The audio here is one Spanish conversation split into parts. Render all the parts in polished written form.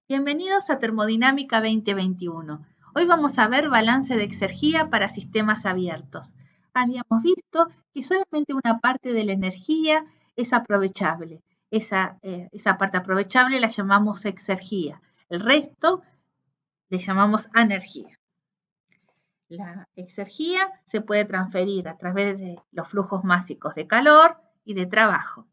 Bienvenidos a Termodinámica 2021. Hoy vamos a ver balance de exergía para sistemas abiertos. Habíamos visto que solamente una parte de la energía es aprovechable. Esa parte aprovechable la llamamos exergía. El resto le llamamos energía. La exergía se puede transferir a través de los flujos másicos de calor y de trabajo.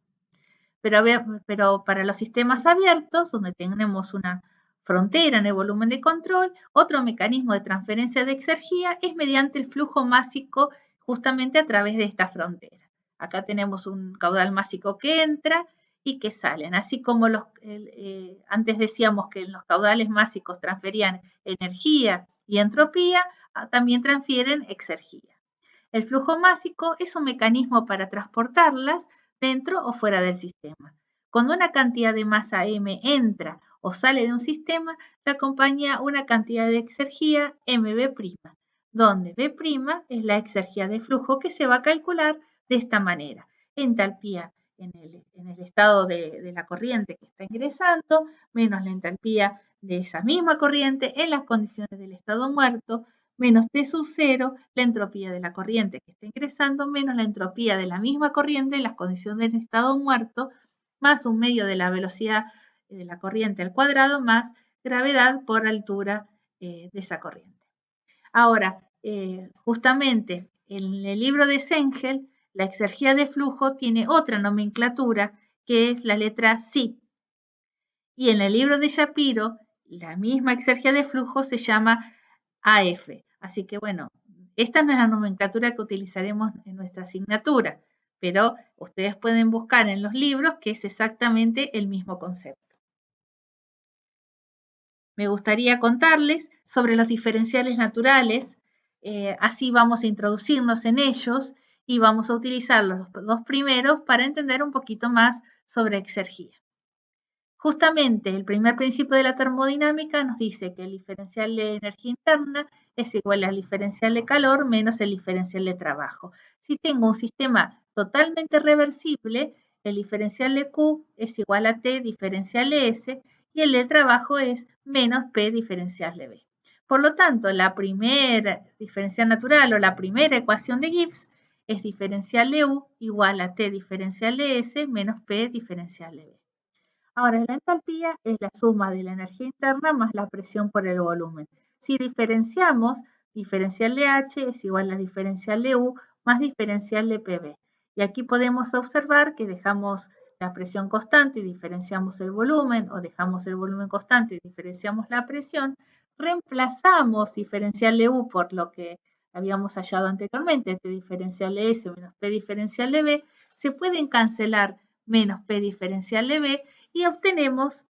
Pero para los sistemas abiertos, donde tenemos una frontera en el volumen de control, otro mecanismo de transferencia de exergía es mediante el flujo másico justamente a través de esta frontera. Acá tenemos un caudal másico que entra y que salen, así como antes decíamos que en los caudales másicos transferían energía y entropía, también transfieren exergía. El flujo másico es un mecanismo para transportarlas dentro o fuera del sistema. Cuando una cantidad de masa m entra o sale de un sistema, le acompaña una cantidad de exergía mB', donde B' es la exergía de flujo que se va a calcular de esta manera. Entalpía en el estado de la corriente que está ingresando, menos la entalpía de esa misma corriente en las condiciones del estado muerto, menos T sub 0, la entropía de la corriente que está ingresando, menos la entropía de la misma corriente en las condiciones del estado muerto, más un medio de la velocidad de la corriente al cuadrado, más gravedad por altura de esa corriente. Ahora, justamente en el libro de Sengel, la exergía de flujo tiene otra nomenclatura que es la letra Psi. Y en el libro de Shapiro, la misma exergía de flujo se llama AF. Así que bueno, esta no es la nomenclatura que utilizaremos en nuestra asignatura, pero ustedes pueden buscar en los libros que es exactamente el mismo concepto. Me gustaría contarles sobre los diferenciales naturales, así vamos a introducirnos en ellos y vamos a utilizar los dos primeros para entender un poquito más sobre exergía. Justamente el primer principio de la termodinámica nos dice que el diferencial de energía interna es igual al diferencial de calor menos el diferencial de trabajo. Si tengo un sistema totalmente reversible, el diferencial de Q es igual a T diferencial de S y el del trabajo es menos P diferencial de B. Por lo tanto, la primera diferencial natural o la primera ecuación de Gibbs es diferencial de U igual a T diferencial de S menos P diferencial de B. Ahora, la entalpía es la suma de la energía interna más la presión por el volumen. Si diferenciamos, diferencial de H es igual a diferencial de U más diferencial de PV. Y aquí podemos observar que dejamos la presión constante y diferenciamos el volumen, o dejamos el volumen constante y diferenciamos la presión, reemplazamos diferencial de U por lo que habíamos hallado anteriormente, T diferencial de S menos P diferencial de B, se pueden cancelar menos P diferencial de B y obtenemos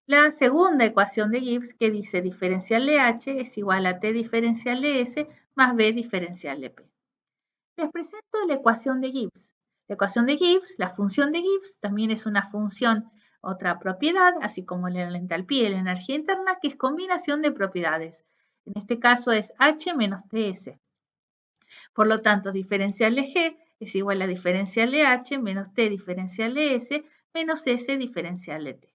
la segunda ecuación de Gibbs que dice diferencial de H es igual a T diferencial de S más B diferencial de P. Les presento la ecuación de Gibbs. La ecuación de Gibbs, la función de Gibbs, también es una función, otra propiedad, así como la entalpía y la energía interna, que es combinación de propiedades. En este caso es H menos TS. Por lo tanto, diferencial de G es igual a diferencial de H menos T diferencial de S menos S diferencial de T.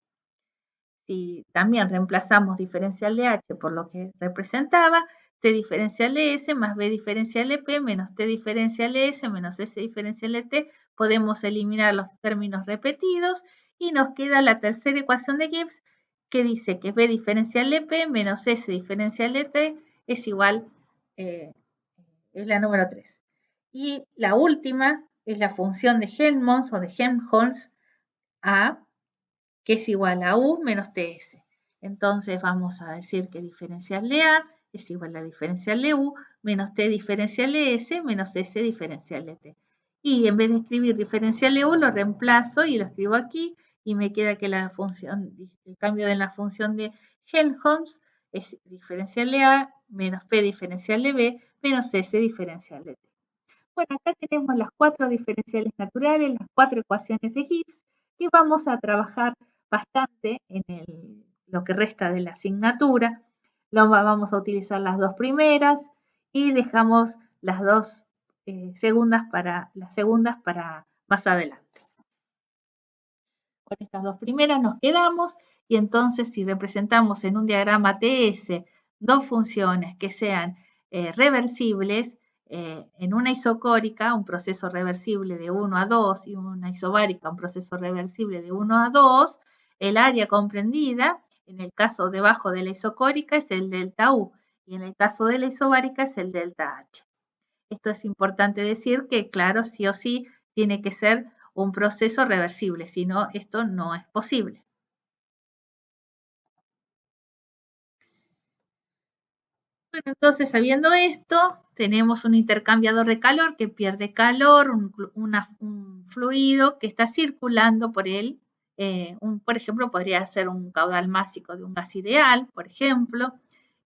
Si también reemplazamos diferencial de H por lo que representaba, T diferencial de S más B diferencial de P menos T diferencial de S menos S diferencial de T, podemos eliminar los términos repetidos y nos queda la tercera ecuación de Gibbs que dice que B diferencial de P menos S diferencial de T es igual, es la número 3. Y la última es la función de Helmholtz o de Helmholtz A, que es igual a U menos TS. Entonces vamos a decir que diferencial de A es igual a diferencial de U menos T diferencial de S menos S diferencial de T. Y en vez de escribir diferencial de U lo reemplazo y lo escribo aquí y me queda que la función, el cambio de la función de Helmholtz es diferencial de A menos P diferencial de B menos S diferencial de T. Bueno, acá tenemos las 4 diferenciales naturales, las 4 ecuaciones de Gibbs y vamos a trabajar bastante en lo que resta de la asignatura. Vamos a utilizar las dos primeras y dejamos las dos segundas para más adelante. Con estas dos primeras nos quedamos y entonces si representamos en un diagrama TS dos funciones que sean reversibles, en una isocórica, un proceso reversible de 1 a 2 y una isobárica, un proceso reversible de 1 a 2, el área comprendida, en el caso debajo de la isocórica es el delta U y en el caso de la isobárica es el delta H. Esto es importante decir que, claro, sí o sí tiene que ser un proceso reversible, si no, esto no es posible. Bueno, entonces, sabiendo esto, tenemos un intercambiador de calor que pierde calor, un fluido que está circulando por él. Por ejemplo, podría ser un caudal másico de un gas ideal, por ejemplo.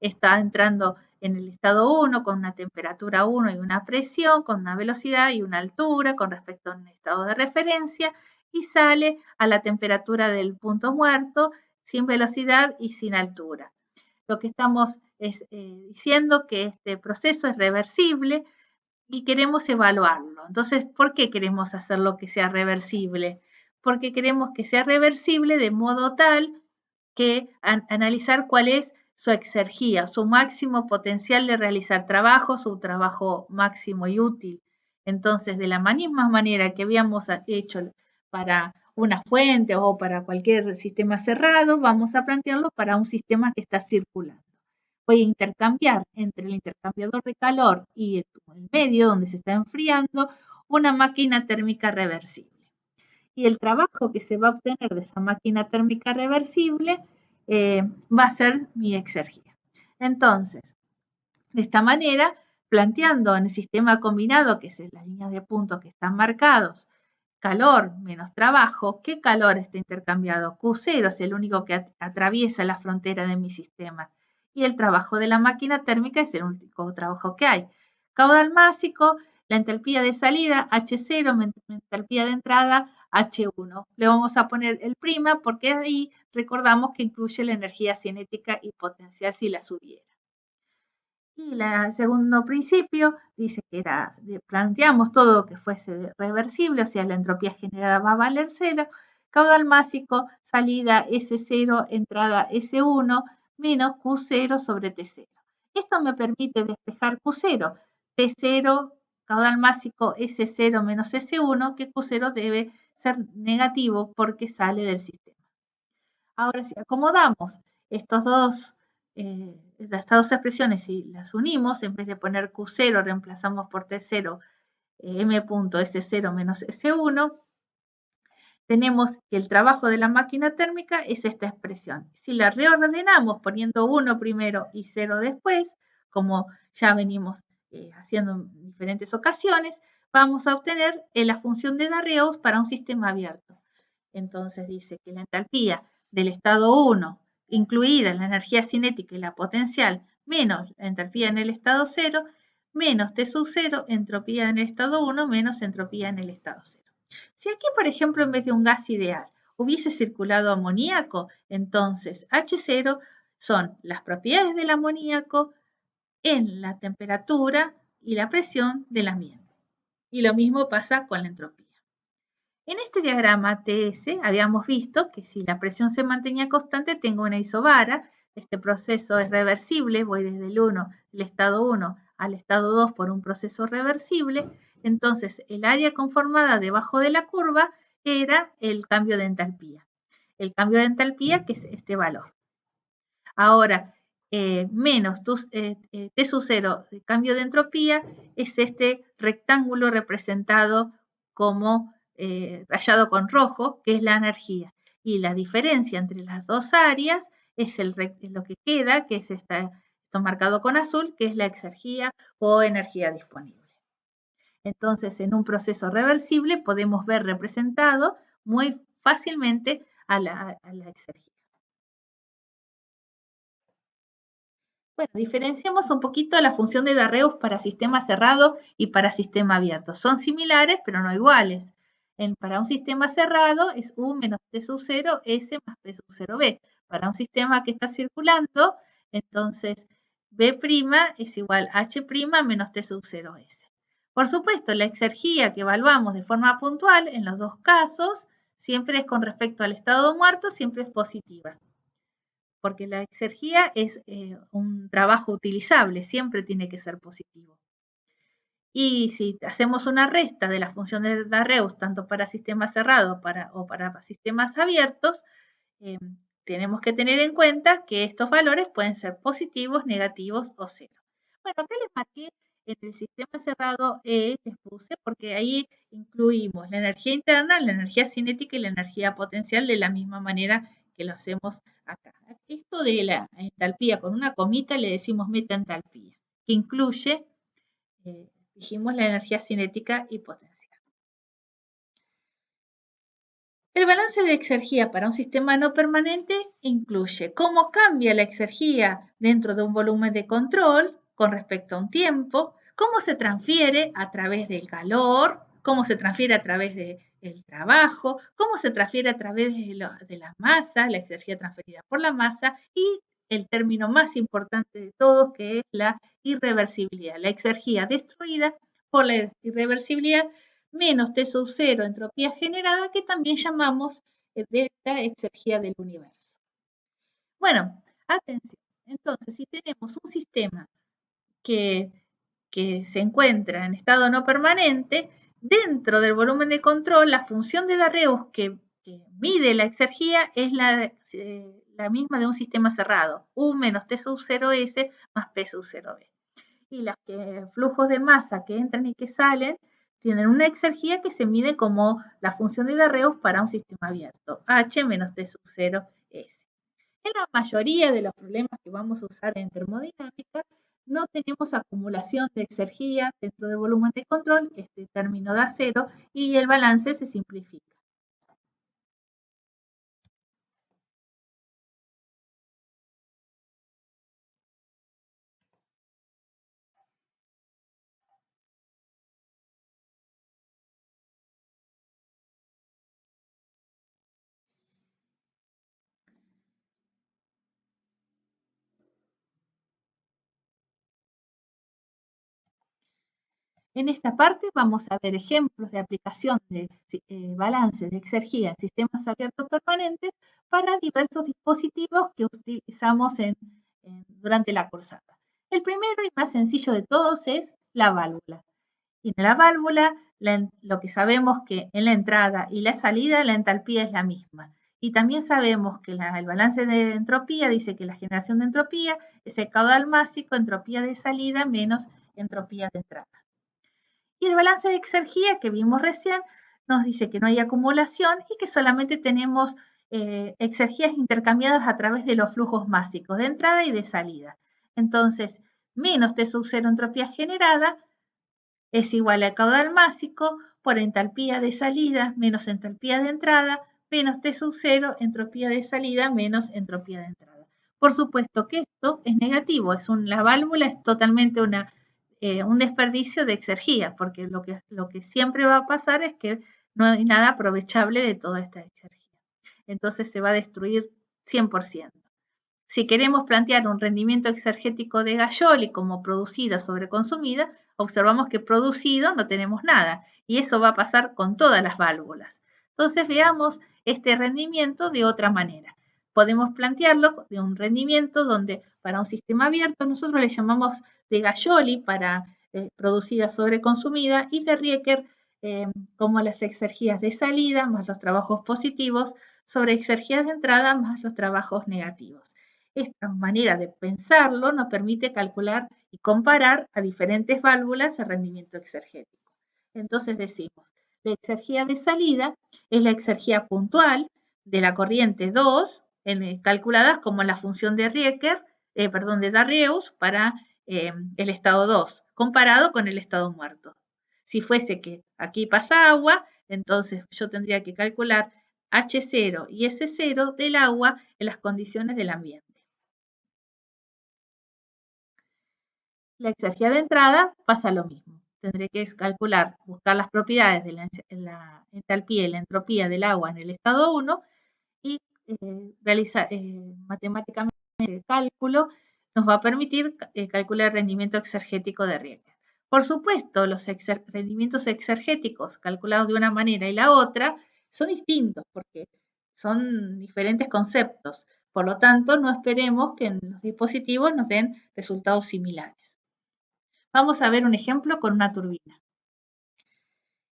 Está entrando en el estado 1 con una temperatura 1 y una presión, con una velocidad y una altura con respecto a un estado de referencia y sale a la temperatura del punto muerto sin velocidad y sin altura. Lo que estamos diciendo que este proceso es reversible y queremos evaluarlo. Entonces, ¿por qué queremos hacerlo que sea reversible? Porque queremos que sea reversible de modo tal que analizar cuál es su exergía, su máximo potencial de realizar trabajo, su trabajo máximo y útil. Entonces, de la misma manera que habíamos hecho para una fuente o para cualquier sistema cerrado, vamos a plantearlo para un sistema que está circulando. Voy a intercambiar entre el intercambiador de calor y el medio donde se está enfriando una máquina térmica reversible. Y el trabajo que se va a obtener de esa máquina térmica reversible va a ser mi exergía. Entonces, de esta manera, planteando en el sistema combinado, que es las líneas de puntos que están marcados, calor menos trabajo, ¿qué calor está intercambiado? Q0 es el único que atraviesa la frontera de mi sistema. Y el trabajo de la máquina térmica es el único trabajo que hay. Caudal másico, la entalpía de salida, H0, entalpía de entrada, H1. Le vamos a poner el prima porque ahí recordamos que incluye la energía cinética y potencial si las hubiera. Y el segundo principio dice que planteamos todo que fuese reversible, o sea, la entropía generada va a valer cero, caudal másico, salida S0, entrada S1, menos Q0 sobre T0. Esto me permite despejar Q0, T0, caudal másico S0 menos S1, que Q0 debe ser negativo porque sale del sistema. Ahora, si acomodamos estas dos expresiones y las unimos, en vez de poner Q0, reemplazamos por T0 M.S0 menos S1, tenemos que el trabajo de la máquina térmica es esta expresión. Si la reordenamos poniendo 1 primero y 0 después, como ya venimos haciendo en diferentes ocasiones, vamos a obtener la función de Darreus para un sistema abierto. Entonces dice que la entalpía del estado 1, incluida la energía cinética y la potencial, menos la entropía en el estado 0, menos T sub 0, entropía en el estado 1, menos entropía en el estado 0. Si aquí, por ejemplo, en vez de un gas ideal hubiese circulado amoníaco, entonces H0 son las propiedades del amoníaco en la temperatura y la presión del ambiente. Y lo mismo pasa con la entropía. En este diagrama TS habíamos visto que si la presión se mantenía constante, tengo una isobara. Este proceso es reversible, voy desde el estado 1 al estado 2 por un proceso reversible. Entonces, el área conformada debajo de la curva era el cambio de entalpía. El cambio de entalpía, que es este valor. Ahora, menos T sub 0, el cambio de entropía, es este rectángulo representado como rayado con rojo, que es la energía. Y la diferencia entre las dos áreas es lo que queda, que es esto marcado con azul, que es la exergía o energía disponible. Entonces, en un proceso reversible podemos ver representado muy fácilmente a la exergía. Bueno, diferenciamos un poquito la función de Darreus para sistema cerrado y para sistema abierto. Son similares, pero no iguales. Para un sistema cerrado es U menos T sub 0, S más P sub 0B. Para un sistema que está circulando, entonces B' es igual a H' menos T sub 0S. Por supuesto, la exergía que evaluamos de forma puntual en los dos casos siempre es con respecto al estado muerto, siempre es positiva. Porque la exergía es un trabajo utilizable, siempre tiene que ser positivo. Y si hacemos una resta de la función de Darreus, tanto para sistemas cerrados o para sistemas abiertos, tenemos que tener en cuenta que estos valores pueden ser positivos, negativos o cero. Bueno, acá les marqué en el sistema cerrado les puse, porque ahí incluimos la energía interna, la energía cinética y la energía potencial de la misma manera que lo hacemos acá. Esto de la entalpía con una comita le decimos metaentalpía, que incluye, dijimos, la energía cinética y potencial. El balance de exergía para un sistema no permanente incluye cómo cambia la exergía dentro de un volumen de control con respecto a un tiempo, cómo se transfiere a través del calor, cómo se transfiere a través del trabajo, cómo se transfiere a través de la masa, la exergía transferida por la masa y el término más importante de todos, que es la irreversibilidad, la exergía destruida por la irreversibilidad menos T sub 0 entropía generada, que también llamamos delta exergía del universo. Bueno, atención. Entonces, si tenemos un sistema que se encuentra en estado no permanente, dentro del volumen de control, la función de Darreus que mide la exergía es la misma de un sistema cerrado, U menos T sub 0S más P sub 0B. Y los flujos de masa que entran y que salen tienen una exergía que se mide como la función de Darreus para un sistema abierto, H menos T sub 0 S. En la mayoría de los problemas que vamos a usar en termodinámica, no tenemos acumulación de exergía dentro del volumen de control, este término da cero y el balance se simplifica. En esta parte vamos a ver ejemplos de aplicación de balance de exergía en sistemas abiertos permanentes para diversos dispositivos que utilizamos durante la cursada. El primero y más sencillo de todos es la válvula. Y en la válvula lo que sabemos que en la entrada y la salida la entalpía es la misma. Y también sabemos que el balance de entropía dice que la generación de entropía es el caudal másico, entropía de salida menos entropía de entrada. Y el balance de exergía que vimos recién nos dice que no hay acumulación y que solamente tenemos exergías intercambiadas a través de los flujos másicos de entrada y de salida. Entonces, menos T sub 0 entropía generada es igual al caudal másico por entalpía de salida menos entalpía de entrada menos T sub 0 entropía de salida menos entropía de entrada. Por supuesto que esto es negativo, la válvula es totalmente un desperdicio de exergía, porque lo que siempre va a pasar es que no hay nada aprovechable de toda esta exergía. Entonces se va a destruir 100%. Si queremos plantear un rendimiento exergético de Gajoli como producida sobre consumida, observamos que producido no tenemos nada y eso va a pasar con todas las válvulas. Entonces veamos este rendimiento de otra manera. Podemos plantearlo de un rendimiento donde para un sistema abierto nosotros le llamamos de Gajoli para producida sobre consumida y de Rieker como las exergías de salida más los trabajos positivos sobre exergías de entrada más los trabajos negativos. Esta manera de pensarlo nos permite calcular y comparar a diferentes válvulas el rendimiento exergético. Entonces decimos, la exergía de salida es la exergía puntual de la corriente 2, calculadas como la función de Rieker, de Darreus para el estado 2, comparado con el estado muerto. Si fuese que aquí pasa agua, entonces yo tendría que calcular H0 y S0 del agua en las condiciones del ambiente. La exergía de entrada pasa lo mismo. Tendré que calcular, buscar las propiedades de la entalpía y la entropía del agua en el estado 1 y realizar matemáticamente el cálculo nos va a permitir calcular el rendimiento exergético de Rieker. Por supuesto, los rendimientos exergéticos calculados de una manera y la otra Son distintos porque son diferentes conceptos. Por lo tanto, no esperemos que en los dispositivos nos den resultados similares. Vamos a ver un ejemplo con una turbina.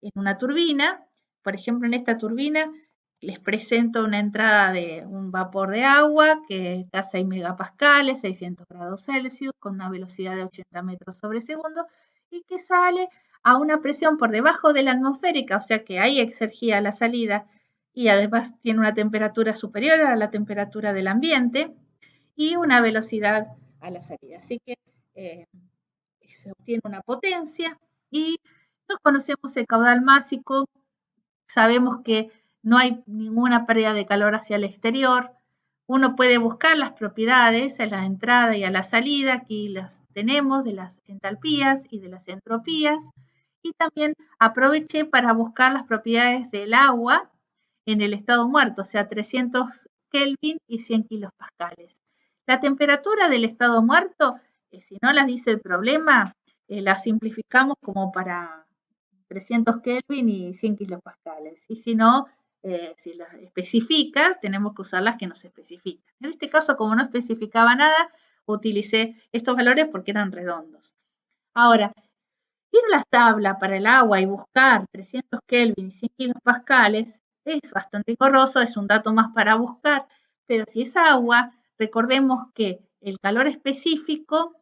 En una turbina, por ejemplo, en esta turbina les presento una entrada de un vapor de agua que está a 6 megapascales, 600 grados Celsius, con una velocidad de 80 metros sobre segundo y que sale a una presión por debajo de la atmosférica, o sea que hay exergía a la salida y además tiene una temperatura superior a la temperatura del ambiente y una velocidad a la salida. Así que se obtiene una potencia y nos conocemos el caudal másico, sabemos que no hay ninguna pérdida de calor hacia el exterior. Uno puede buscar las propiedades a la entrada y a la salida, aquí las tenemos de las entalpías y de las entropías. Y también aproveché para buscar las propiedades del agua en el estado muerto, o sea, 300 Kelvin y 100 kilopascales. La temperatura del estado muerto, si no las dice el problema, la simplificamos como para 300 Kelvin y 100 kilopascales. Y si no, si las especifica, tenemos que usar las que nos especifican. En este caso, como no especificaba nada, utilicé estos valores porque eran redondos. Ahora, ir a la tabla para el agua y buscar 300 Kelvin y 100 kilopascales es bastante engorroso, es un dato más para buscar, pero si es agua, recordemos que el calor específico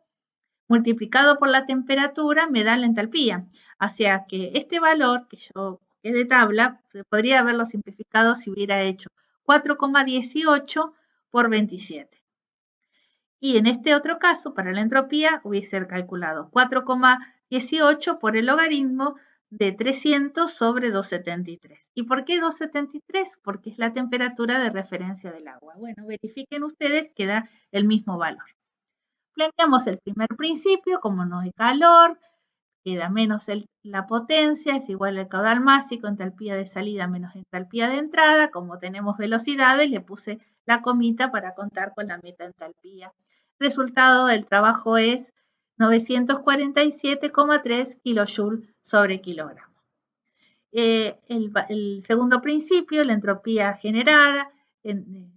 multiplicado por la temperatura me da la entalpía. O sea que este valor que yo busqué de tabla, se podría haberlo simplificado si hubiera hecho 4,18 por 27. Y en este otro caso, para la entropía, hubiese calculado 4,18 por el logaritmo de 300 sobre 273. ¿Y por qué 273? Porque es la temperatura de referencia del agua. Bueno, verifiquen ustedes que da el mismo valor. Planteamos el primer principio, como no hay calor, queda menos la potencia, es igual al caudal másico, entalpía de salida menos entalpía de entrada. Como tenemos velocidades, le puse la comita para contar con la metaentalpía. Resultado del trabajo es 947,3 kilojoule sobre kilogramo. El segundo principio, la entropía generada,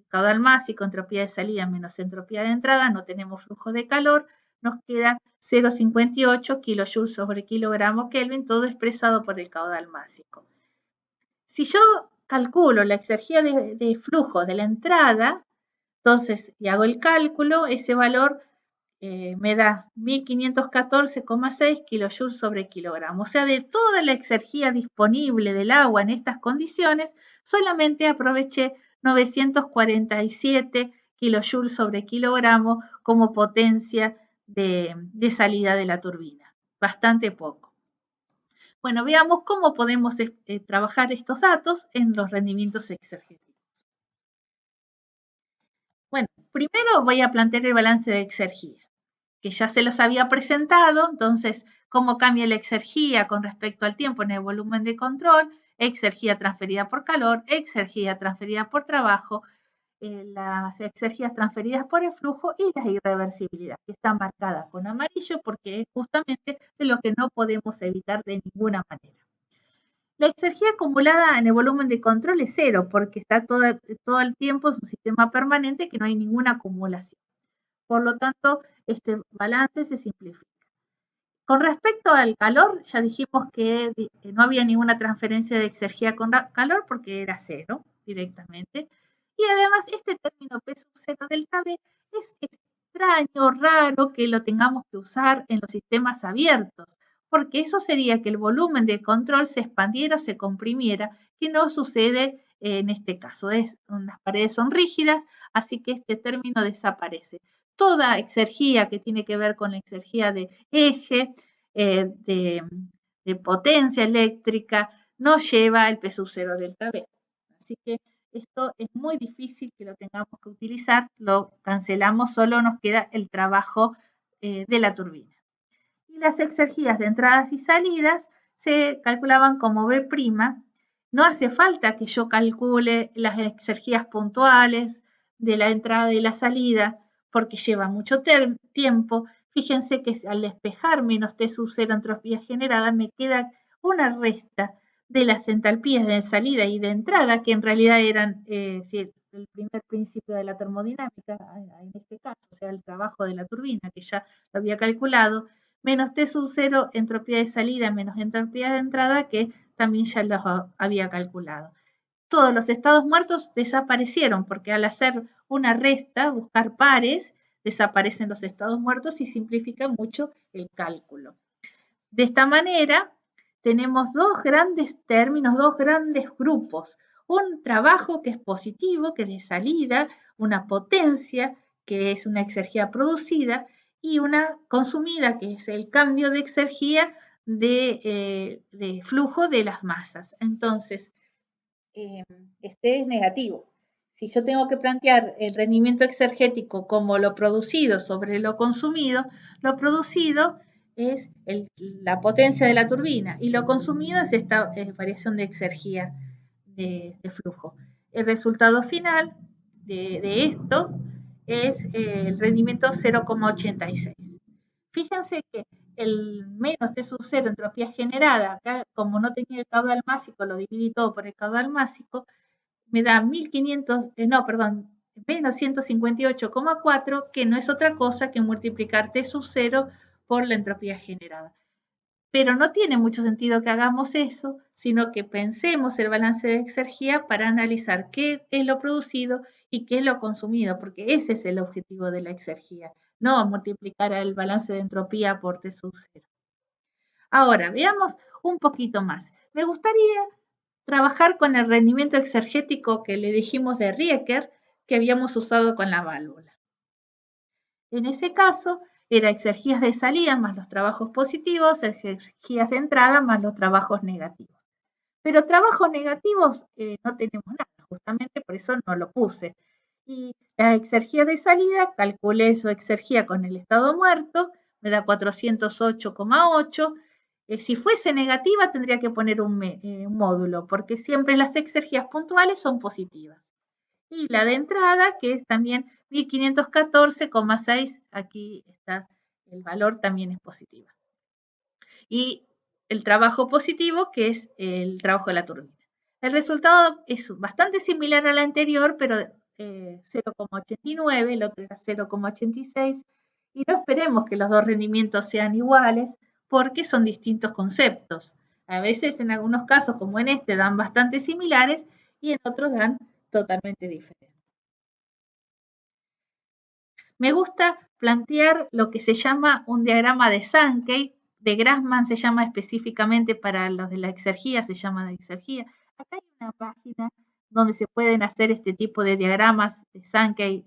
caudal másico, entropía de salida menos entropía de entrada, no tenemos flujo de calor, nos queda 0,58 kilojoules sobre kilogramo Kelvin, todo expresado por el caudal másico. Si yo calculo la exergía de flujo de la entrada, entonces, y hago el cálculo, ese valor me da 1514,6 kilojoules sobre kilogramo. O sea, de toda la exergía disponible del agua en estas condiciones, solamente aproveché 947 kilojoules sobre kilogramo como potencia de salida de la turbina. Bastante poco. Bueno, veamos cómo podemos trabajar estos datos en los rendimientos exercitivos. Bueno, primero voy a plantear el balance de exergía, que ya se los había presentado. Entonces, cómo cambia la exergía con respecto al tiempo en el volumen de control, exergía transferida por calor, exergía transferida por trabajo, las exergías transferidas por el flujo y la irreversibilidad, que está marcada con amarillo porque es justamente de lo que no podemos evitar de ninguna manera. La exergía acumulada en el volumen de control es cero porque está todo el tiempo, es un sistema permanente que no hay ninguna acumulación. Por lo tanto, este balance se simplifica. Con respecto al calor, ya dijimos que no había ninguna transferencia de exergía con calor porque era cero directamente. Y además, este término P sub 0 delta V es extraño, raro que lo tengamos que usar en los sistemas abiertos, porque eso sería que el volumen de control se expandiera o se comprimiera, que no sucede en este caso. Las paredes son rígidas, así que este término desaparece. Toda exergía que tiene que ver con la exergía de eje, de potencia eléctrica, no lleva el P sub 0 delta V. Así que esto es muy difícil que lo tengamos que utilizar, lo cancelamos, solo nos queda el trabajo de la turbina. Y las exergías de entradas y salidas se calculaban como B'. No hace falta que yo calcule las exergías puntuales de la entrada y la salida, porque lleva mucho tiempo. Fíjense que al despejar menos T sub 0 entropía generada, me queda una resta de las entalpías de salida y de entrada, que en realidad eran el primer principio de la termodinámica, en este caso, o sea, el trabajo de la turbina, que ya lo había calculado, menos T sub 0, entropía de salida, menos entropía de entrada, que también ya los había calculado. Todos los estados muertos desaparecieron, porque al hacer una resta, buscar pares, desaparecen los estados muertos y simplifica mucho el cálculo. De esta manera, tenemos dos grandes términos, dos grandes grupos. Un trabajo que es positivo, que es de salida, una potencia, que es una exergía producida, y una consumida, que es el cambio de exergía de flujo de las masas. Entonces, este es negativo. Si yo tengo que plantear el rendimiento exergético como lo producido sobre lo consumido, lo producido es la potencia de la turbina y lo consumido es esta variación de exergía de flujo. El resultado final de esto es el rendimiento 0,86. Fíjense que el menos T sub 0 entropía generada, acá como no tenía el caudal másico, lo dividí todo por el caudal másico, me da 1500, menos 158,4, que no es otra cosa que multiplicar T sub 0 por la entropía generada. Pero no tiene mucho sentido que hagamos eso, sino que pensemos el balance de exergía para analizar qué es lo producido y qué es lo consumido, porque ese es el objetivo de la exergía, no multiplicar el balance de entropía por T sub 0. Ahora, veamos un poquito más. Me gustaría trabajar con el rendimiento exergético que le dijimos de Rieker, que habíamos usado con la válvula. En ese caso, era exergías de salida más los trabajos positivos, exergías de entrada más los trabajos negativos. Pero trabajos negativos no tenemos nada, justamente por eso no lo puse. Y la exergía de salida, calculé su exergía con el estado muerto, me da 408,8. Si fuese negativa tendría que poner un módulo, porque siempre las exergías puntuales son positivas. Y la de entrada, que es también 1514,6, aquí está el valor, también es positiva. Y el trabajo positivo, que es el trabajo de la turbina. El resultado es bastante similar al anterior, pero 0,89, el otro era 0,86, y no esperemos que los dos rendimientos sean iguales, porque son distintos conceptos. A veces, en algunos casos, como en este, dan bastante similares, y en otros dan totalmente diferentes. Me gusta plantear lo que se llama un diagrama de Sankey. De Grassmann se llama específicamente para los de la exergía, se llama de exergía. Acá hay una página donde se pueden hacer este tipo de diagramas de Sankey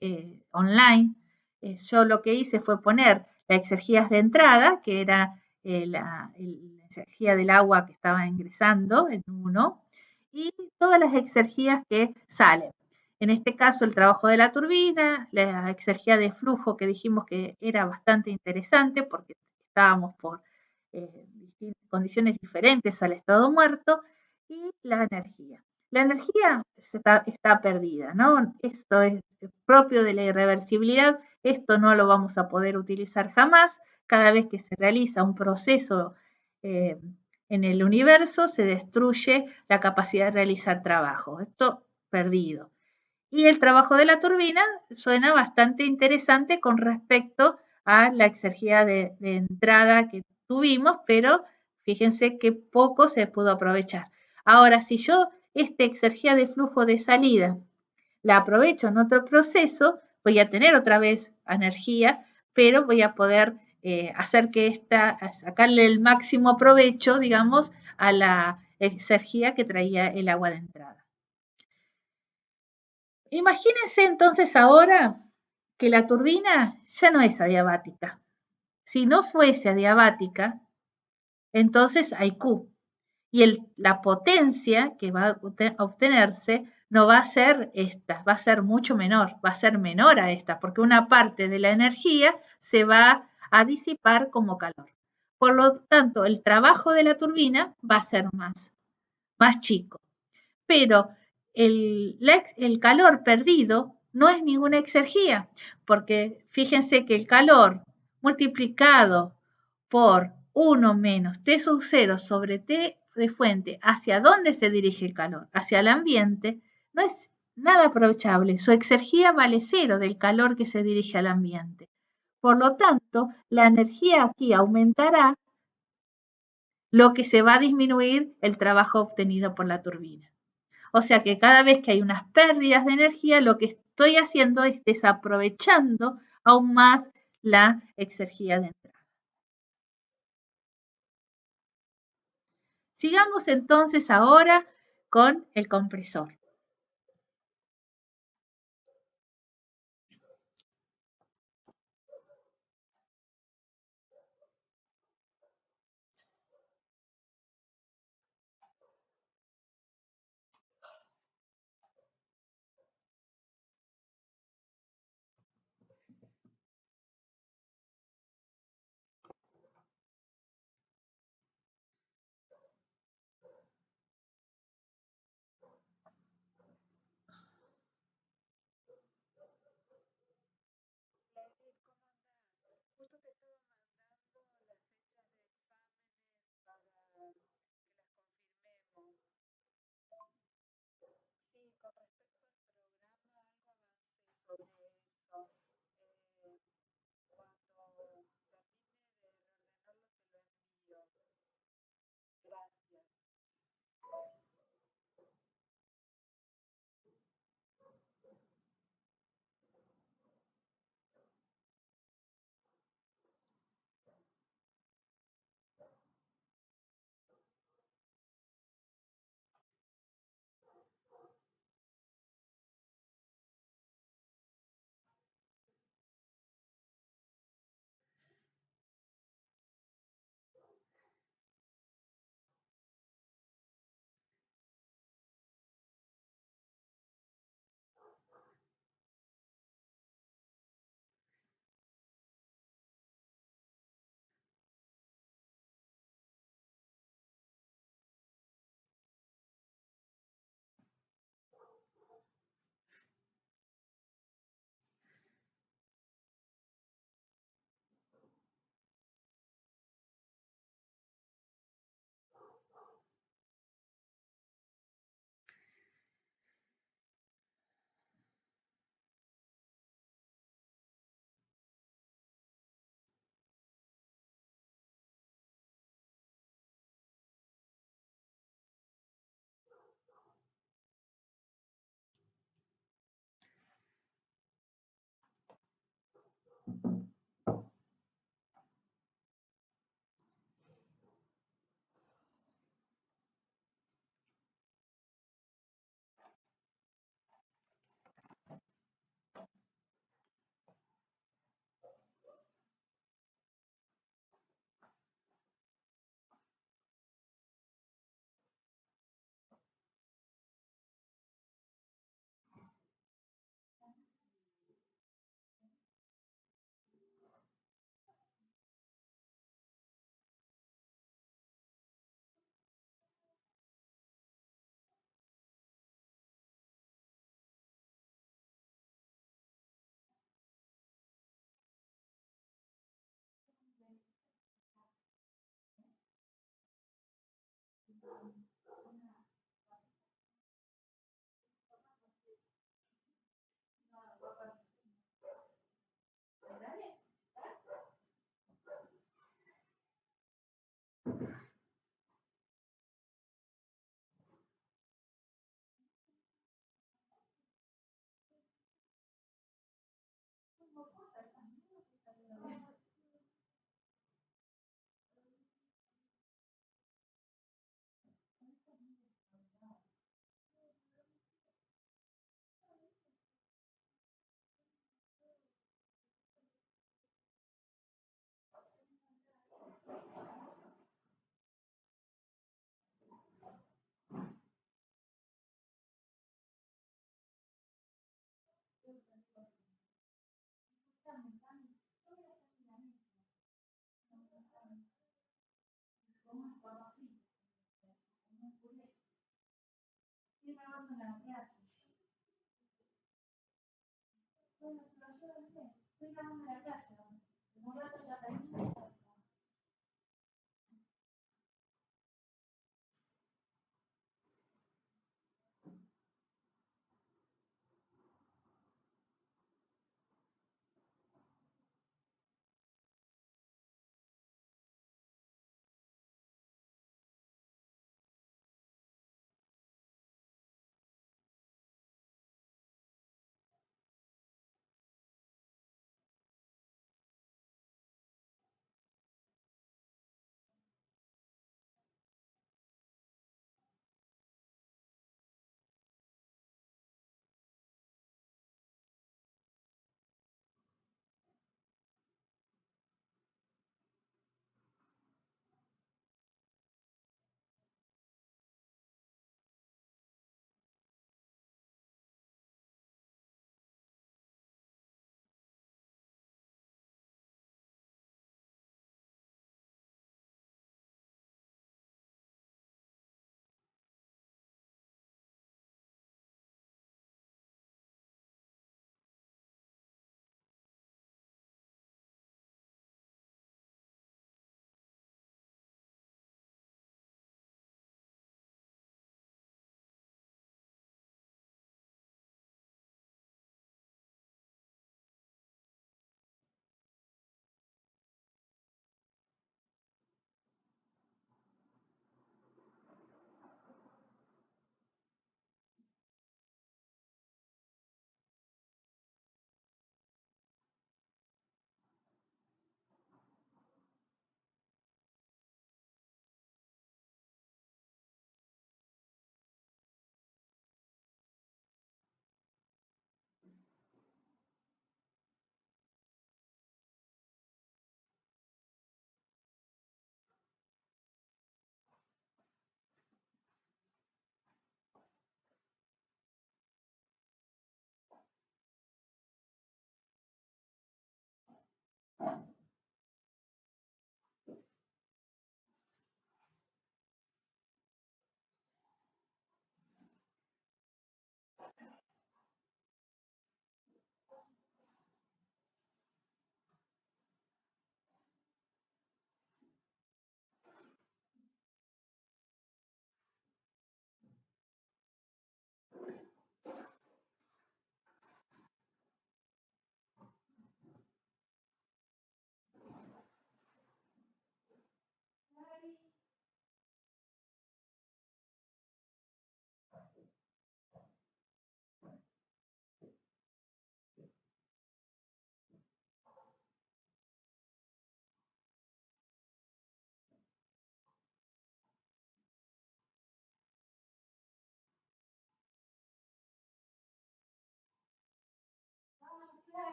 online. Yo lo que hice fue poner las exergías de entrada, que era la exergía del agua que estaba ingresando en 1, y todas las exergías que salen. En este caso, el trabajo de la turbina, la exergía de flujo que dijimos que era bastante interesante porque estábamos por condiciones diferentes al estado muerto, y la energía. La energía está perdida, ¿no? Esto es propio de la irreversibilidad, esto no lo vamos a poder utilizar jamás. Cada vez que se realiza un proceso en el universo, se destruye la capacidad de realizar trabajo. Esto perdido. Y el trabajo de la turbina suena bastante interesante con respecto a la exergía de entrada que tuvimos, pero fíjense que poco se pudo aprovechar. Ahora, si yo esta exergía de flujo de salida la aprovecho en otro proceso, voy a tener otra vez energía, pero voy a poder hacer que sacarle el máximo provecho, digamos, a la exergía que traía el agua de entrada. Imagínense entonces ahora que la turbina ya no es adiabática. Si no fuese adiabática, entonces hay Q. Y la potencia que va a obtenerse no va a ser esta, va a ser mucho menor, va a ser menor a esta, porque una parte de la energía se va a disipar como calor. Por lo tanto, el trabajo de la turbina va a ser más chico. Pero el calor perdido no es ninguna exergía, porque fíjense que el calor multiplicado por 1 menos T sub 0 sobre T de fuente hacia dónde se dirige el calor, hacia el ambiente, no es nada aprovechable. Su exergía vale cero del calor que se dirige al ambiente. Por lo tanto, la energía aquí aumentará, lo que se va a disminuir el trabajo obtenido por la turbina. O sea que cada vez que hay unas pérdidas de energía, lo que estoy haciendo es desaprovechando aún más la exergía de entrada. Sigamos entonces ahora con el compresor.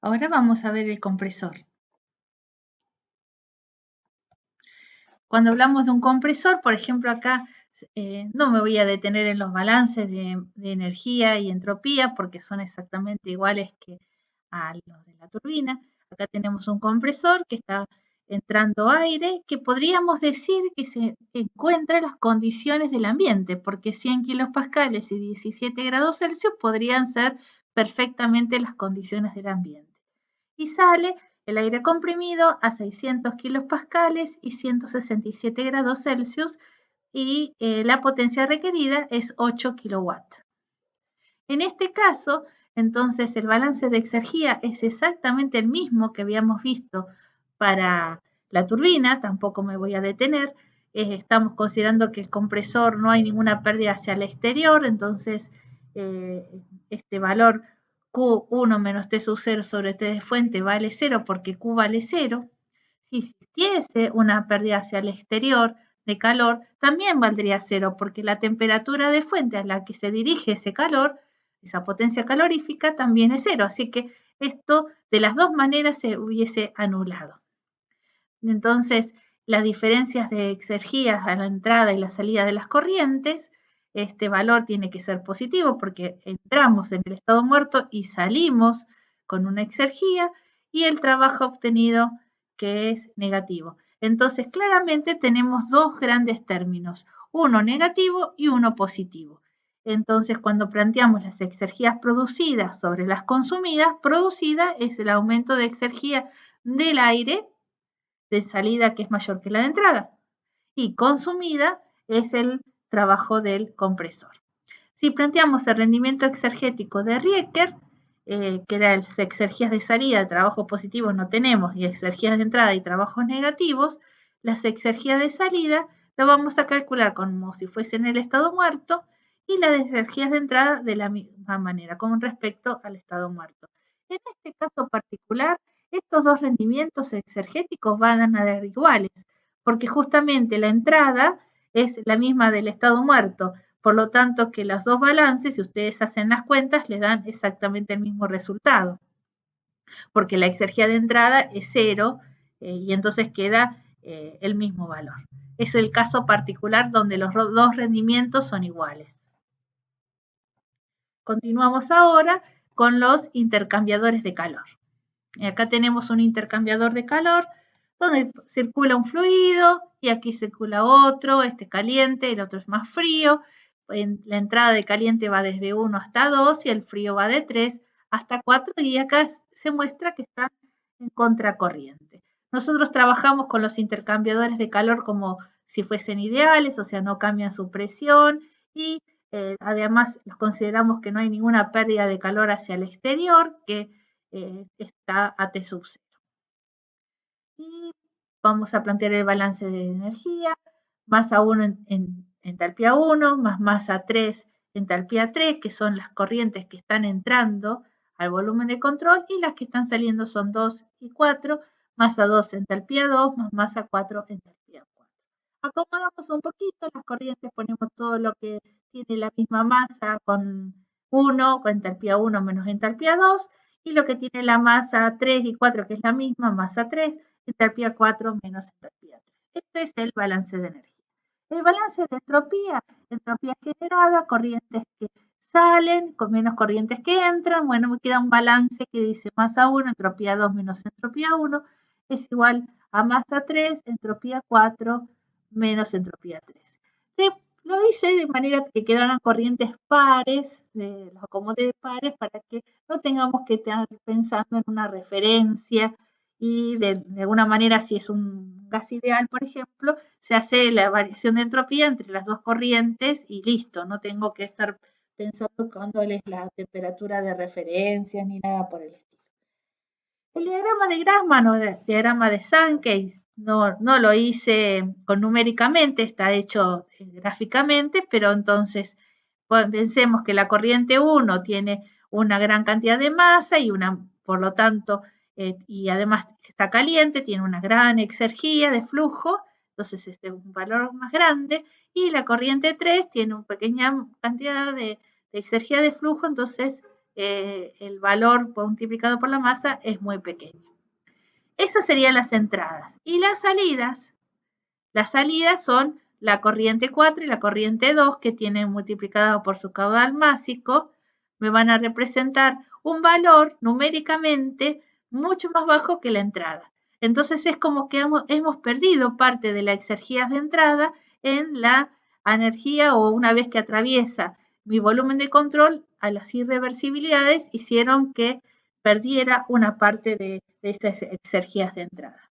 Ahora vamos a ver el compresor. Cuando hablamos de un compresor, por ejemplo, acá no me voy a detener en los balances de energía y entropía porque son exactamente iguales que a los de la turbina. Acá tenemos un compresor que está entrando aire, que podríamos decir que se encuentra en las condiciones del ambiente, porque 100 kilopascales y 17 grados Celsius podrían ser perfectamente las condiciones del ambiente. Y sale el aire comprimido a 600 kilopascales y 167 grados Celsius y la potencia requerida es 8 kilowatts. En este caso, entonces el balance de exergía es exactamente el mismo que habíamos visto para la turbina, tampoco me voy a detener. Estamos considerando que el compresor no hay ninguna pérdida hacia el exterior, entonces este valor Q1 menos T sub 0 sobre T de fuente vale 0 porque Q vale 0. Si existiese una pérdida hacia el exterior de calor, también valdría 0 porque la temperatura de fuente a la que se dirige ese calor, esa potencia calorífica, también es 0. Así que esto de las dos maneras se hubiese anulado. Entonces, las diferencias de exergías a la entrada y la salida de las corrientes, este valor tiene que ser positivo porque entramos en el estado muerto y salimos con una exergía y el trabajo obtenido que es negativo. Entonces, claramente tenemos dos grandes términos, uno negativo y uno positivo. Entonces, cuando planteamos las exergías producidas sobre las consumidas, producida es el aumento de exergía del aire de salida que es mayor que la de entrada y consumida es el trabajo del compresor. Si planteamos el rendimiento exergético de Rieker, que era las exergías de salida, trabajos positivos no tenemos, y exergías de entrada y trabajos negativos, las exergías de salida las vamos a calcular como si fuese en el estado muerto y las exergías de entrada de la misma manera, con respecto al estado muerto. En este caso particular, estos dos rendimientos exergéticos van a dar iguales, porque justamente la entrada es la misma del estado muerto, por lo tanto que los dos balances, si ustedes hacen las cuentas, les dan exactamente el mismo resultado, porque la exergía de entrada es 0 y entonces queda el mismo valor. Es el caso particular donde los dos rendimientos son iguales. Continuamos ahora con los intercambiadores de calor. Y acá tenemos un intercambiador de calor donde circula un fluido y aquí circula otro, este caliente, el otro es más frío. La entrada de caliente va desde 1 hasta 2 y el frío va de 3 hasta 4 y acá se muestra que están en contracorriente. Nosotros trabajamos con los intercambiadores de calor como si fuesen ideales, o sea, no cambian su presión y además los consideramos que no hay ninguna pérdida de calor hacia el exterior, que está a T sub 0. Y vamos a plantear el balance de energía, masa 1 en entalpía 1, más masa 3 entalpía 3, que son las corrientes que están entrando al volumen de control y las que están saliendo son 2 y 4, masa 2, entalpía 2, más masa 4, entalpía 4. Acomodamos un poquito las corrientes, ponemos todo lo que tiene la misma masa con 1, con entalpía 1 menos entalpía 2, y lo que tiene la masa 3 y 4, que es la misma, masa 3, entalpía 4 menos entalpía 3. Este es el balance de energía. El balance de entropía generada, corrientes que salen con menos corrientes que entran. Bueno, me queda un balance que dice masa 1, entropía 2 menos entropía 1 es igual a masa 3, entropía 4 menos entropía 3. Lo hice de manera que quedaran corrientes pares, los acomodé de pares para que no tengamos que estar pensando en una referencia y de alguna manera si es un gas ideal, por ejemplo, se hace la variación de entropía entre las dos corrientes y listo, no tengo que estar pensando cuándo es la temperatura de referencia ni nada por el estilo. El diagrama de Grassmann o el diagrama de Sankey no lo hice numéricamente, está hecho gráficamente, pero entonces pensemos que la corriente 1 tiene una gran cantidad de masa y por lo tanto, y además está caliente, tiene una gran exergía de flujo, entonces este es un valor más grande, y la corriente 3 tiene una pequeña cantidad de exergía de flujo, entonces el valor multiplicado por la masa es muy pequeño. Esas serían las entradas. Y las salidas son la corriente 4 y la corriente 2 que tienen multiplicado por su caudal másico, me van a representar un valor numéricamente mucho más bajo que la entrada. Entonces es como que hemos perdido parte de la exergía de entrada en la energía o una vez que atraviesa mi volumen de control, a las irreversibilidades hicieron que perdiera una parte de esas exergías de entrada.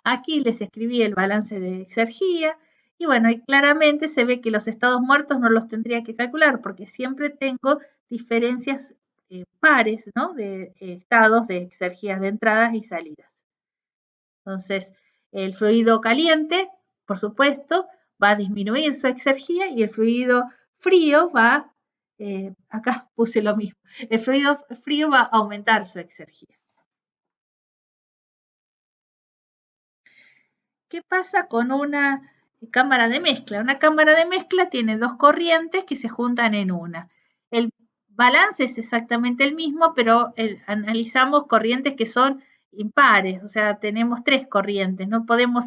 Aquí les escribí el balance de exergía y bueno, y claramente se ve que los estados muertos no los tendría que calcular porque siempre tengo diferencias pares, ¿no? De estados de exergías de entradas y salidas. Entonces, el fluido caliente, por supuesto, va a disminuir su exergía y el fluido frío va, acá puse lo mismo, el fluido frío va a aumentar su exergía. ¿Qué pasa con una cámara de mezcla? Una cámara de mezcla tiene dos corrientes que se juntan en una. El balance es exactamente el mismo, pero analizamos corrientes que son impares, o sea, tenemos tres corrientes, no podemos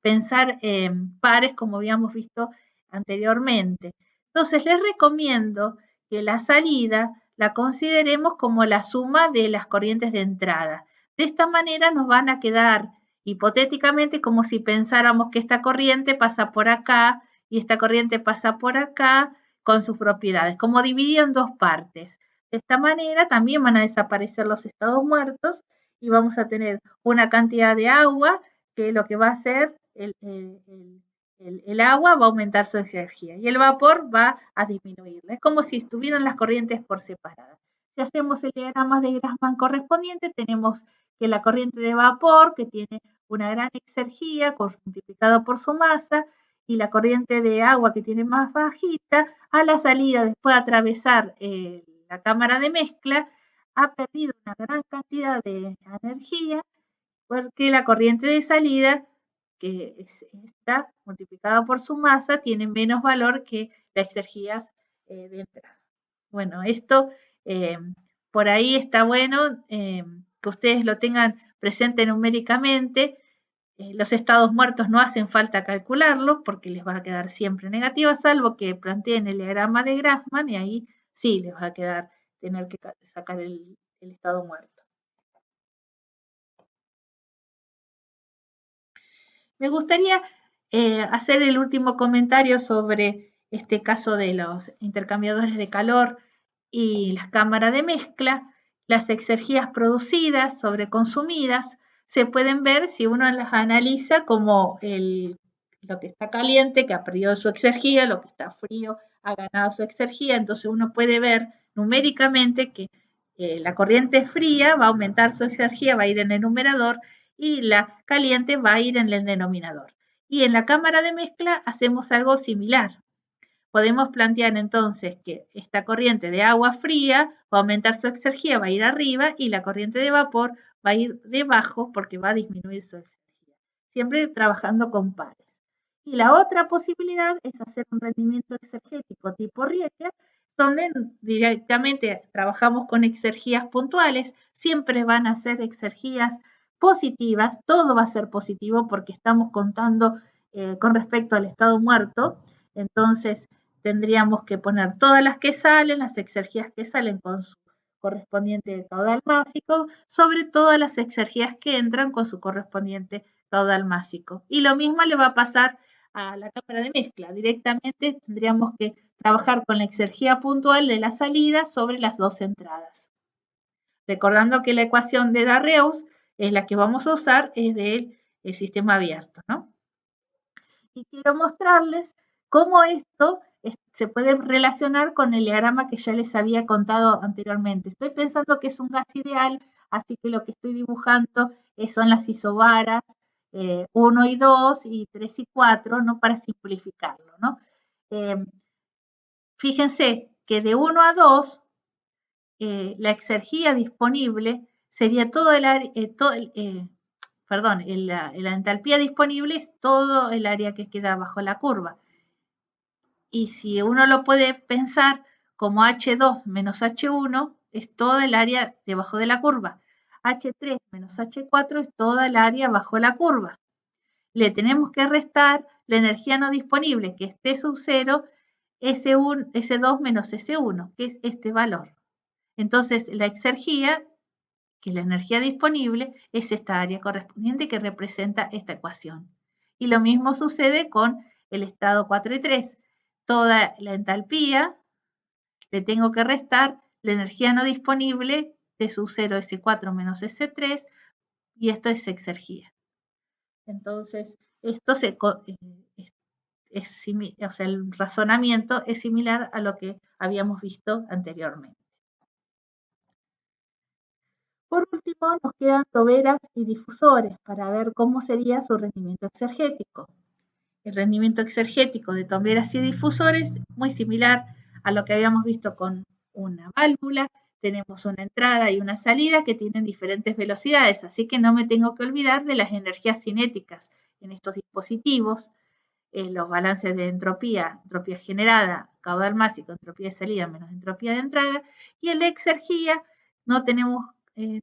pensar en pares como habíamos visto anteriormente. Entonces, les recomiendo que la salida la consideremos como la suma de las corrientes de entrada. De esta manera nos van a quedar hipotéticamente como si pensáramos que esta corriente pasa por acá y esta corriente pasa por acá con sus propiedades, como dividido en dos partes. De esta manera también van a desaparecer los estados muertos y vamos a tener una cantidad de agua que lo que va a hacer el agua va a aumentar su energía y el vapor va a disminuirla. Es como si estuvieran las corrientes por separada. Si hacemos el diagrama de Grassmann correspondiente, tenemos que la corriente de vapor, que tiene una gran exergía multiplicado por su masa, y la corriente de agua, que tiene más bajita, a la salida, después de atravesar la cámara de mezcla, ha perdido una gran cantidad de energía, porque la corriente de salida, que está multiplicada por su masa, tiene menos valor que las exergías de entrada. Bueno, esto por ahí está bueno que ustedes lo tengan presente numéricamente. Los estados muertos no hacen falta calcularlos porque les va a quedar siempre negativa, salvo que planteen el diagrama de Grassmann y ahí sí les va a quedar tener que sacar el estado muerto. Me gustaría hacer el último comentario sobre este caso de los intercambiadores de calor y las cámaras de mezcla. Las exergías producidas sobre consumidas se pueden ver si uno las analiza como lo que está caliente, que ha perdido su exergía, lo que está frío ha ganado su exergía. Entonces uno puede ver numéricamente que la corriente fría va a aumentar su exergía, va a ir en el numerador, y la caliente va a ir en el denominador. Y en la cámara de mezcla hacemos algo similar. podemos plantear entonces que esta corriente de agua fría va a aumentar su exergía, va a ir arriba, y la corriente de vapor va a ir debajo porque va a disminuir su exergía. Siempre trabajando con pares. Y la otra posibilidad es hacer un rendimiento exergético tipo Rieker, donde directamente trabajamos con exergías puntuales. Siempre van a ser exergías positivas, todo va a ser positivo porque estamos contando con respecto al estado muerto. Entonces tendríamos que poner todas las que salen, las exergías que salen con su correspondiente caudal másico, sobre todas las exergías que entran con su correspondiente caudal másico. Y lo mismo le va a pasar a la cámara de mezcla. Directamente tendríamos que trabajar con la exergía puntual de la salida sobre las dos entradas. Recordando que la ecuación de Darreus es la que vamos a usar, es del sistema abierto, ¿no? Y quiero mostrarles cómo esto se puede relacionar con el diagrama que ya les había contado anteriormente. Estoy pensando que es un gas ideal, así que lo que estoy dibujando son las isobaras 1 y 2 y 3 y 4, ¿no? Para simplificarlo, ¿no? Fíjense que de 1 a 2, la exergía disponible sería todo el área, la entalpía disponible es todo el área que queda bajo la curva. Y si uno lo puede pensar como H2 menos H1, es toda el área debajo de la curva. H3 menos H4 es toda el área bajo la curva. Le tenemos que restar la energía no disponible, que es T sub 0, S2 menos S1, que es este valor. Entonces, la exergía, que es la energía disponible, es esta área correspondiente que representa esta ecuación. Y lo mismo sucede con el estado 4 y 3. Toda la entalpía le tengo que restar la energía no disponible de sub 0 S4 menos S3, y esto es exergía. Entonces, esto el razonamiento es similar a lo que habíamos visto anteriormente. Por último, nos quedan toberas y difusores para ver cómo sería su rendimiento exergético. El rendimiento exergético de toberas y difusores es muy similar a lo que habíamos visto con una válvula. Tenemos una entrada y una salida que tienen diferentes velocidades, así que no me tengo que olvidar de las energías cinéticas en estos dispositivos, los balances de entropía generada, caudal másico, entropía de salida menos entropía de entrada, y el de exergía, no tenemos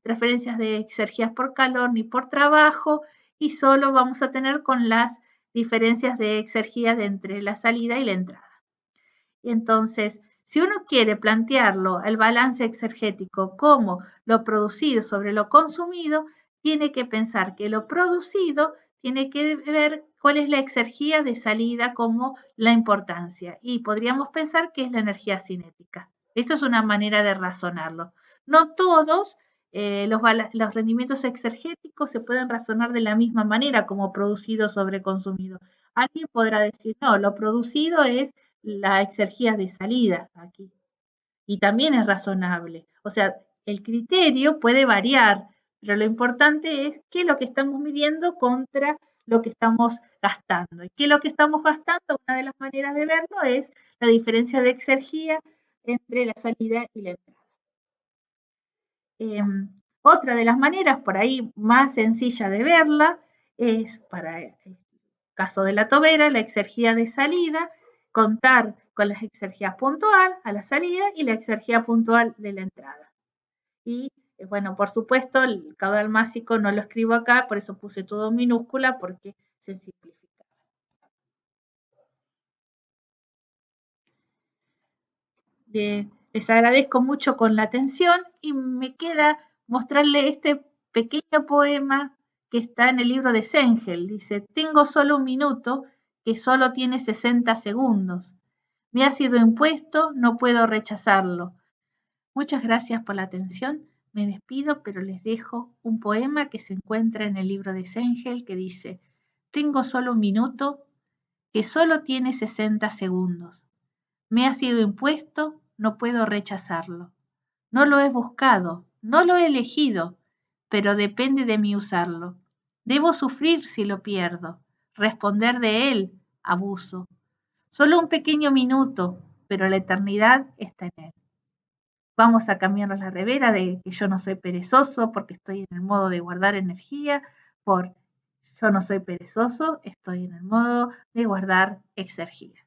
transferencias de exergías por calor ni por trabajo, y solo vamos a tener con las diferencias de exergía de entre la salida y la entrada. Entonces, si uno quiere plantearlo el balance exergético como lo producido sobre lo consumido, tiene que pensar que lo producido tiene que ver cuál es la exergía de salida como la importancia, y podríamos pensar que es la energía cinética. Esto es una manera de razonarlo. No todos los rendimientos exergéticos se pueden razonar de la misma manera como producido sobre consumido. Alguien podrá decir, no, lo producido es la exergía de salida aquí. Y también es razonable. O sea, el criterio puede variar, pero lo importante es qué es lo que estamos midiendo contra lo que estamos gastando. ¿Y qué es lo que estamos gastando? Una de las maneras de verlo es la diferencia de exergía entre la salida y la entrada. Otra de las maneras por ahí más sencilla de verla es, para el caso de la tobera, la exergía de salida, contar con la exergía puntual a la salida y la exergía puntual de la entrada. Y bueno, por supuesto, el caudal másico no lo escribo acá, por eso puse todo en minúscula, porque se simplifica. Les agradezco mucho con la atención y me queda mostrarle este pequeño poema que está en el libro de Sengel. Dice, tengo solo un minuto que solo tiene 60 segundos. Me ha sido impuesto, no puedo rechazarlo. Muchas gracias por la atención. Me despido, pero les dejo un poema que se encuentra en el libro de Sengel que dice, tengo solo un minuto que solo tiene 60 segundos. Me ha sido impuesto, no puedo rechazarlo. No lo he buscado, no lo he elegido, pero depende de mí usarlo. Debo sufrir si lo pierdo, responder de él, abuso. Solo un pequeño minuto, pero la eternidad está en él. Vamos a cambiarnos la revera de que yo no soy perezoso porque estoy en el modo de guardar energía, por yo no soy perezoso, estoy en el modo de guardar exergía.